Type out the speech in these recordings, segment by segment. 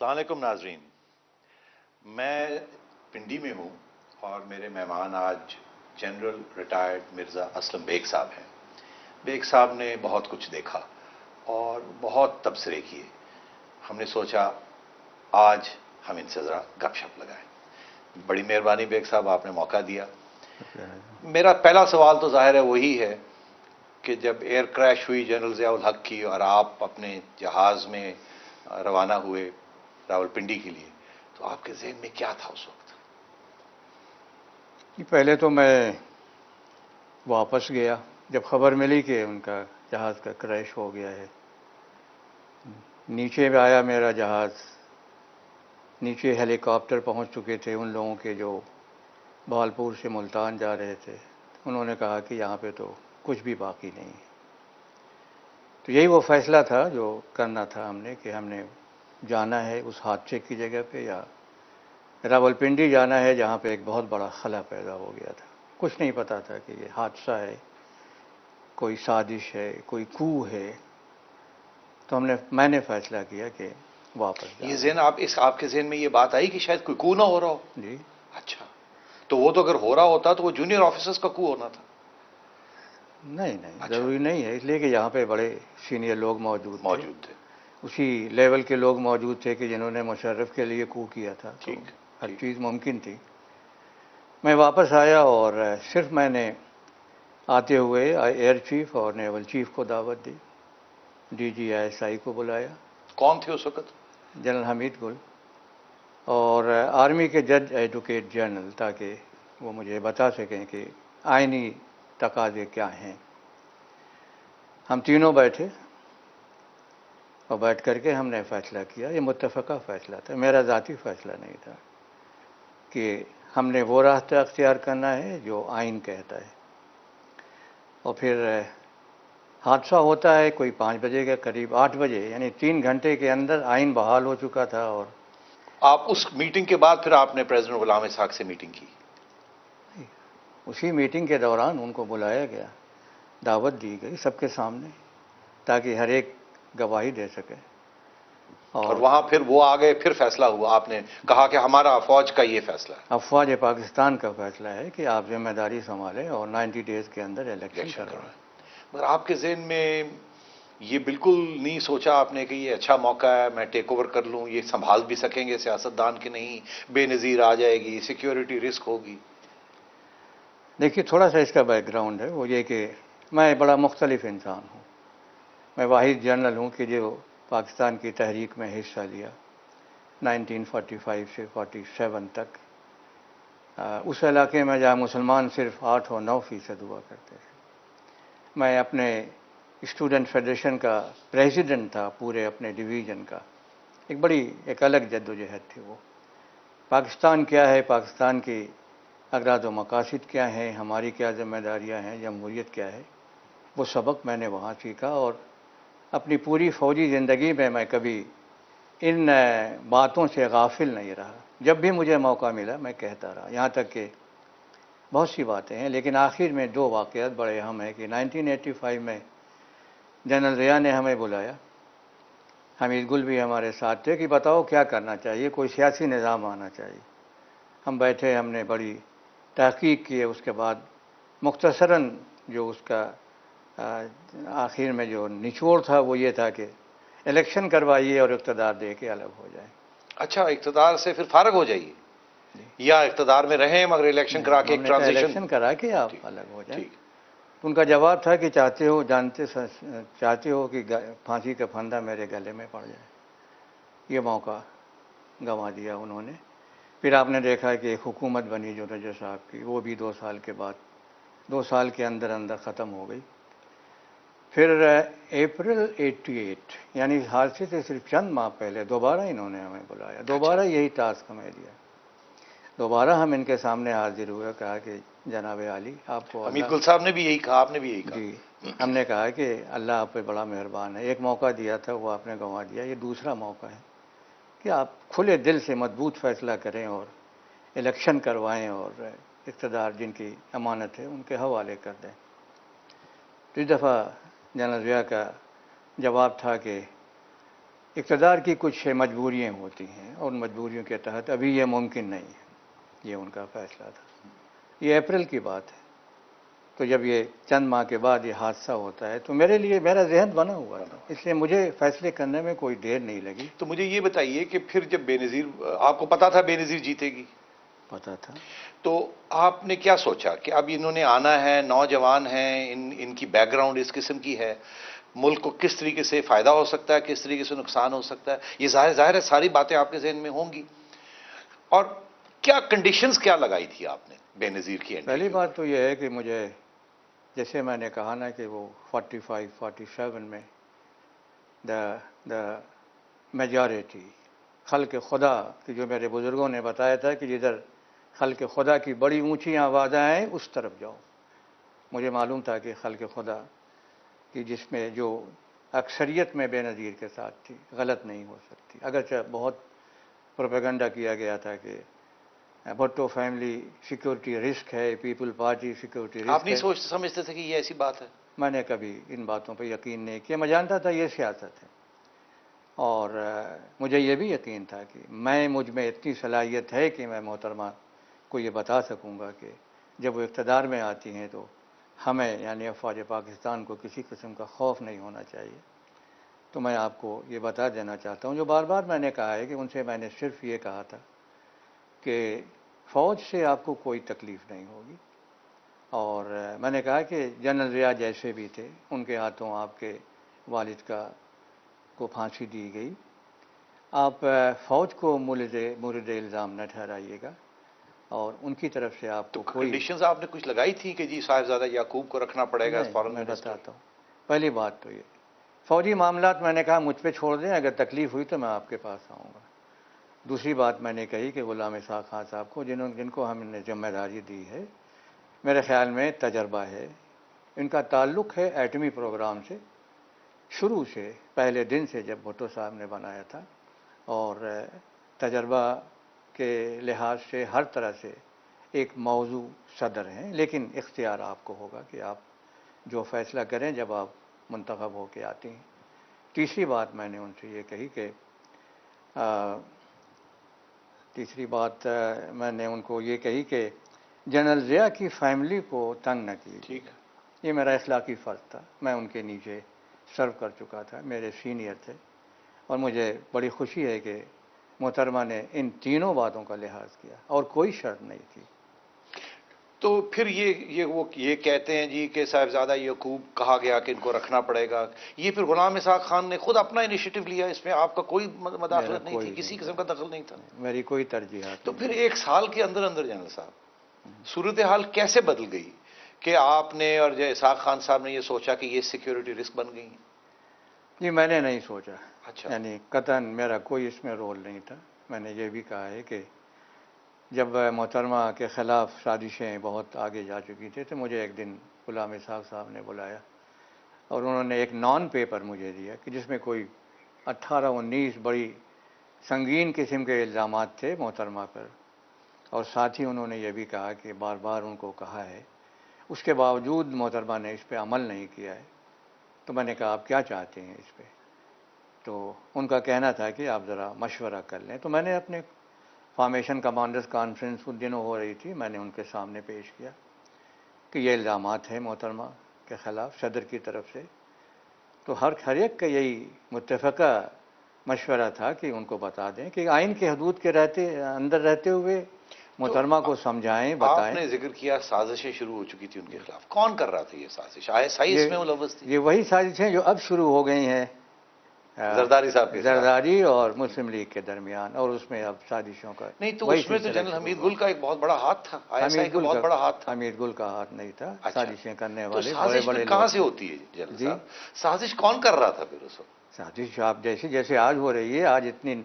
السلام علیکم ناظرین، میں پنڈی میں ہوں اور میرے مہمان آج جنرل ریٹائرڈ مرزا اسلم بیگ صاحب ہیں۔ بیگ صاحب نے بہت کچھ دیکھا اور بہت تبصرے کیے۔ ہم نے سوچا آج ہم ان سے ذرا گپ شپ لگائیں۔ بڑی مہربانی بیگ صاحب، آپ نے موقع دیا۔ میرا پہلا سوال تو ظاہر ہے وہی ہے کہ جب ایئر کریش ہوئی جنرل ضیاء الحق کی اور آپ اپنے جہاز میں روانہ ہوئے راولپنڈی کے لیے، تو آپ کے ذہن میں کیا تھا اس وقت؟ پہلے تو میں واپس گیا جب خبر ملی کہ ان کا جہاز کا کریش ہو گیا ہے۔ نیچے بھی آیا میرا جہاز، نیچے ہیلی کاپٹر پہنچ چکے تھے ان لوگوں کے جو بھالپور سے ملتان جا رہے تھے۔ انہوں نے کہا کہ یہاں پہ تو کچھ بھی باقی نہیں ہے۔ تو یہی وہ فیصلہ تھا جو کرنا تھا ہم نے، کہ ہم نے جانا ہے اس حادثے کی جگہ پہ یا راولپنڈی جانا ہے جہاں پہ ایک بہت بڑا خلا پیدا ہو گیا تھا۔ کچھ نہیں پتا تھا کہ یہ حادثہ ہے، کوئی سازش ہے، کوئی کو ہے۔ تو میں نے فیصلہ کیا کہ واپس یہ جانا۔ آپ کے ذہن میں یہ بات آئی کہ شاید کوئی کو نہ ہو رہا ہو؟ جی اچھا، تو وہ تو اگر ہو رہا ہوتا تو وہ جونیئر آفیسرز کا کو ہونا تھا۔ نہیں اچھا، ضروری نہیں ہے، اس لیے کہ یہاں پہ بڑے سینئر لوگ موجود تھے۔ اسی لیول کے لوگ موجود تھے کہ جنہوں نے مشرف کے لیے کو کیا تھا، تو ہر چیز ممکن تھی۔ میں واپس آیا اور صرف میں نے آتے ہوئے ایئر چیف اور نیول چیف کو دعوت دی، D G I S I کو بلایا۔ کون تھے اس وقت؟ جنرل حمید گل اور آرمی کے جج ایڈوکیٹ جنرل، تاکہ وہ مجھے بتا سکیں کہ آئینی تقاضے کیا ہیں۔ ہم تینوں بیٹھے اور بیٹھ کر کے ہم نے فیصلہ کیا۔ یہ متفقہ فیصلہ تھا، میرا ذاتی فیصلہ نہیں تھا، کہ ہم نے وہ راستہ اختیار کرنا ہے جو آئین کہتا ہے۔ اور پھر حادثہ ہوتا ہے کوئی 5 بجے کے قریب، 8 بجے، یعنی 3 گھنٹے کے اندر آئین بحال ہو چکا تھا۔ اور آپ اس میٹنگ کے بعد پھر آپ نے پریزیڈنٹ غلام اسحاق سے میٹنگ کی؟ اسی میٹنگ کے دوران ان کو بلایا گیا، دعوت دی گئی سب کے سامنے، تاکہ ہر ایک گواہی دے سکے۔ اور وہاں پھر وہ آگئے، پھر فیصلہ ہوا، آپ نے کہا کہ ہمارا فوج کا یہ فیصلہ ہے، افواج پاکستان کا فیصلہ ہے کہ آپ ذمہ داری سنبھالیں اور 90 ڈیز کے اندر الیکشن کروائیں۔ مگر آپ کے ذہن میں یہ بالکل نہیں سوچا آپ نے کہ یہ اچھا موقع ہے، میں ٹیک اوور کر لوں، یہ سنبھال بھی سکیں گے سیاستدان کہ نہیں، بے نظیر آ جائے گی، سیکیورٹی رسک ہوگی؟ دیکھیے تھوڑا سا اس کا بیک گراؤنڈ ہے، وہ یہ کہ میں بڑا مختلف انسان ہوں۔ میں واحد جنرل ہوں کہ جو پاکستان کی تحریک میں حصہ لیا 1945 سے 47 تک، اس علاقے میں جہاں مسلمان صرف 8 اور 9% ہوا کرتے تھے۔ میں اپنے اسٹوڈنٹ فیڈریشن کا پریزیڈنٹ تھا، پورے اپنے ڈویژن کا۔ ایک الگ جدوجہد تھی وہ۔ پاکستان کیا ہے، پاکستان کی اغراض و مقاصد کیا ہیں، ہماری کیا ذمہ داریاں ہیں، جمہوریت کیا ہے، وہ سبق میں نے وہاں سیکھا۔ اور اپنی پوری فوجی زندگی میں میں کبھی ان باتوں سے غافل نہیں رہا۔ جب بھی مجھے موقع ملا میں کہتا رہا، یہاں تک کہ بہت سی باتیں ہیں، لیکن آخر میں 2 واقعات بڑے اہم ہیں کہ 1985 میں جنرل ضیاء نے ہمیں بلایا، حمید گل بھی ہمارے ساتھ تھے، کہ بتاؤ کیا کرنا چاہیے، کوئی سیاسی نظام آنا چاہیے۔ ہم بیٹھے، ہم نے بڑی تحقیق کی، اس کے بعد مختصراً جو اس کا آخر میں جو نچوڑ تھا وہ یہ تھا کہ الیکشن کروائیے اور اقتدار دے کے الگ ہو جائے۔ اچھا، اقتدار سے پھر فارغ ہو جائیے، یا اقتدار میں رہیں مگر الیکشن کرا کے ایک ٹرانزیشن؟ الیکشن کرا کے آپ الگ ہو جائیں۔ ان کا جواب تھا کہ چاہتے ہو کہ پھانسی کا پھندا میرے گلے میں پڑ جائے۔ یہ موقع گنوا دیا انہوں نے۔ پھر آپ نے دیکھا کہ ایک حکومت بنی جو رجب صاحب کی، وہ بھی 2 سال کے بعد 2 سال کے اندر ختم ہو گئی۔ پھر اپریل 88، یعنی حادثے سے صرف چند ماہ پہلے دوبارہ انہوں نے ہمیں بلایا، دوبارہ یہی ٹاسک ہمیں دیا۔ دوبارہ ہم ان کے سامنے حاضر ہوئے، کہا کہ جناب عالی آپ کو حمید گل صاحب نے بھی یہی کہا، آپ نے بھی یہی کہا؟ جی، ہم نے کہا کہ اللہ آپ پہ بڑا مہربان ہے، ایک موقع دیا تھا وہ آپ نے گنوا دیا، یہ دوسرا موقع ہے کہ آپ کھلے دل سے مضبوط فیصلہ کریں اور الیکشن کروائیں اور اقتدار جن کی امانت ہے ان کے حوالے کر دیں۔ تو اس دفعہ جنرل ضیاء کا جواب تھا کہ اقتدار کی کچھ مجبوریاں ہوتی ہیں اور مجبوریوں کے تحت ابھی یہ ممکن نہیں ہے، یہ ان کا فیصلہ تھا۔ یہ اپریل کی بات ہے، تو جب یہ چند ماہ کے بعد یہ حادثہ ہوتا ہے تو میرے لیے میرا ذہن بنا ہوا تھا، اس لیے مجھے فیصلے کرنے میں کوئی دیر نہیں لگی۔ تو مجھے یہ بتائیے کہ پھر جب بے نظیر، آپ کو پتا تھا بے نظیر جیتے گی، پتا تھا۔ تو آپ نے کیا سوچا کہ اب انہوں نے آنا ہے، نوجوان ہیں، ان کی بیک گراؤنڈ اس قسم کی ہے، ملک کو کس طریقے سے فائدہ ہو سکتا ہے، کس طریقے سے نقصان ہو سکتا ہے، یہ ظاہر ہے ساری باتیں آپ کے ذہن میں ہوں گی، اور کیا کنڈیشنز کیا لگائی تھی آپ نے بے نظیر کی انٹری؟ پہلی بات تو یہ ہے کہ مجھے، جیسے میں نے کہا نا کہ وہ 45 47 میں دا میجارٹی خلق خدا کہ جو میرے بزرگوں نے بتایا تھا کہ جدھر خلق خدا کی بڑی اونچی آوازیں ہیں اس طرف جاؤ، مجھے معلوم تھا کہ خلق خدا کہ جس میں جو اکثریت میں بے نظیر کے ساتھ تھی غلط نہیں ہو سکتی، اگرچہ بہت پروپیگنڈا کیا گیا تھا کہ بھٹو فیملی سیکورٹی رسک ہے، پیپل پارٹی سیکورٹی رسک ہے۔ آپ نہیں سمجھتے تھے کہ یہ ایسی بات ہے؟ میں نے کبھی ان باتوں پہ یقین نہیں کیا، میں جانتا تھا یہ سیاست ہے، اور مجھے یہ بھی یقین تھا کہ مجھ میں اتنی صلاحیت ہے کہ میں محترمہ کو یہ بتا سکوں گا کہ جب وہ اقتدار میں آتی ہیں تو ہمیں یعنی افواج پاکستان کو کسی قسم کا خوف نہیں ہونا چاہیے۔ تو میں آپ کو یہ بتا دینا چاہتا ہوں، جو بار بار میں نے کہا ہے کہ ان سے میں نے صرف یہ کہا تھا کہ فوج سے آپ کو کوئی تکلیف نہیں ہوگی، اور میں نے کہا کہ جنرل ضیاء جیسے بھی تھے ان کے ہاتھوں آپ کے والد کو پھانسی دی گئی، آپ فوج کو مورد الزام نہ ٹھہرائیے گا، اور ان کی طرف سے آپ کو کوئی کنڈیشنز آپ نے کچھ لگائی تھی کہ جی صاحبزادہ یعقوب کو رکھنا پڑے گا فارن میں منسٹر؟ بتاتا ہوں۔ پہلی بات تو یہ فوجی معاملات میں نے کہا مجھ پہ چھوڑ دیں، اگر تکلیف ہوئی تو میں آپ کے پاس آؤں گا۔ دوسری بات میں نے کہی کہ غلام اسحاق خان صاحب کو جن کو ہم نے ذمہ داری دی ہے، میرے خیال میں تجربہ ہے، ان کا تعلق ہے ایٹمی پروگرام سے شروع سے، پہلے دن سے جب بھٹو صاحب نے بنایا تھا، اور تجربہ کے لحاظ سے ہر طرح سے ایک موضوع صدر ہیں، لیکن اختیار آپ کو ہوگا کہ آپ جو فیصلہ کریں جب آپ منتخب ہو کے آتی ہیں۔ تیسری بات میں نے ان سے یہ کہی کہ میں نے ان کو یہ کہی کہ جنرل ضیاء کی فیملی کو تنگ نہ کیجیے، یہ میرا اخلاقی فرض تھا، میں ان کے نیچے سرو کر چکا تھا، میرے سینئر تھے، اور مجھے بڑی خوشی ہے کہ محترمہ نے ان تینوں باتوں کا لحاظ کیا اور کوئی شرط نہیں تھی۔ تو پھر یہ کہتے ہیں جی کہ صاحبزادہ یعقوب کہا گیا کہ ان کو رکھنا پڑے گا، یہ پھر غلام اسحاق خان نے خود اپنا انیشیٹو لیا، اس میں آپ کا کوئی مداخلت نہیں تھی، کسی قسم کا دخل نہیں تھا؟ میری کوئی ترجیحات تو پھر ایک سال کے اندر جنرل صاحب صورتحال کیسے بدل گئی کہ آپ نے اور اسحاق خان صاحب نے یہ سوچا کہ یہ سیکیورٹی رسک بن گئی؟ جی میں نے نہیں سوچا، اچھا، یعنی قطعاً میرا کوئی اس میں رول نہیں تھا۔ میں نے یہ بھی کہا ہے کہ جب محترمہ کے خلاف سازشیں بہت آگے جا چکی تھے تو مجھے ایک دن غلام اسحاق صاحب نے بلایا اور انہوں نے ایک نان پیپر مجھے دیا کہ جس میں کوئی 18 19 بڑی سنگین قسم کے الزامات تھے محترمہ پر، اور ساتھ ہی انہوں نے یہ بھی کہا کہ بار بار ان کو کہا ہے، اس کے باوجود محترمہ نے اس پہ عمل نہیں کیا ہے۔ تو میں نے کہا آپ کیا چاہتے ہیں اس پہ؟ تو ان کا کہنا تھا کہ آپ ذرا مشورہ کر لیں۔ تو میں نے اپنے فارمیشن کمانڈرز کانفرنس ان دنوں ہو رہی تھی، میں نے ان کے سامنے پیش کیا کہ یہ الزامات ہیں محترمہ کے خلاف صدر کی طرف سے۔ تو ہر ایک کا یہی متفقہ مشورہ تھا کہ ان کو بتا دیں کہ آئین کے حدود کے اندر رہتے ہوئے محترمہ کو سمجھائیں، بتائیں۔ آپ نے ذکر کیا سازشیں شروع ہو چکی تھی ان کے خلاف، کون کر رہا تھا یہ سازش؟ ISI اس میں ملوث تھی؟ یہ وہی سازشیں جو اب شروع ہو گئی ہیں زرداری صاحب کے زرداری اور مسلم لیگ کے درمیان، اور اس میں اب سازشوں کا نہیں تو اس میں تو جنرل حمید گل کا ایک بہت بڑا ہاتھ تھا، ISI کا بہت بڑا ہاتھ تھا۔ حمید گل کا ہاتھ نہیں تھا، سازشیں کرنے تو والے بڑے سازش بڑے پھر کہاں سے ہوتی ہے جنرل جی صاحب؟ سازش کون کر رہا تھا پھر اس وقت؟ سازش آپ جیسے آج ہو رہی ہے، آج اتنی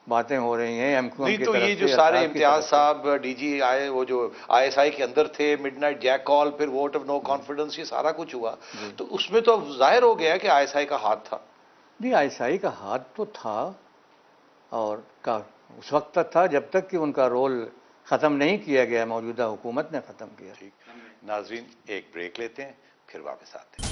باتیں ہو رہی ہیں ایم کیو ایم نہیں کی تو طرف یہ سے، جو سارے ارکاد کی امتیاز طرف سے۔ صاحب ڈی جی آئے، وہ جو ISI کے اندر تھے، مڈ نائٹ جیک کال، پھر ووٹ آف نو کانفیڈنس، یہ سارا کچھ ہوا، تو اس میں تو اب ظاہر ہو گیا کہ ISI کا ہاتھ تھا۔ جی ISI کا ہاتھ تو تھا، اور اس وقت تک تھا جب تک کہ ان کا رول ختم نہیں کیا گیا، موجودہ حکومت نے ختم کیا۔ ٹھیک، ناظرین ایک بریک لیتے ہیں، پھر واپس آتے ہیں۔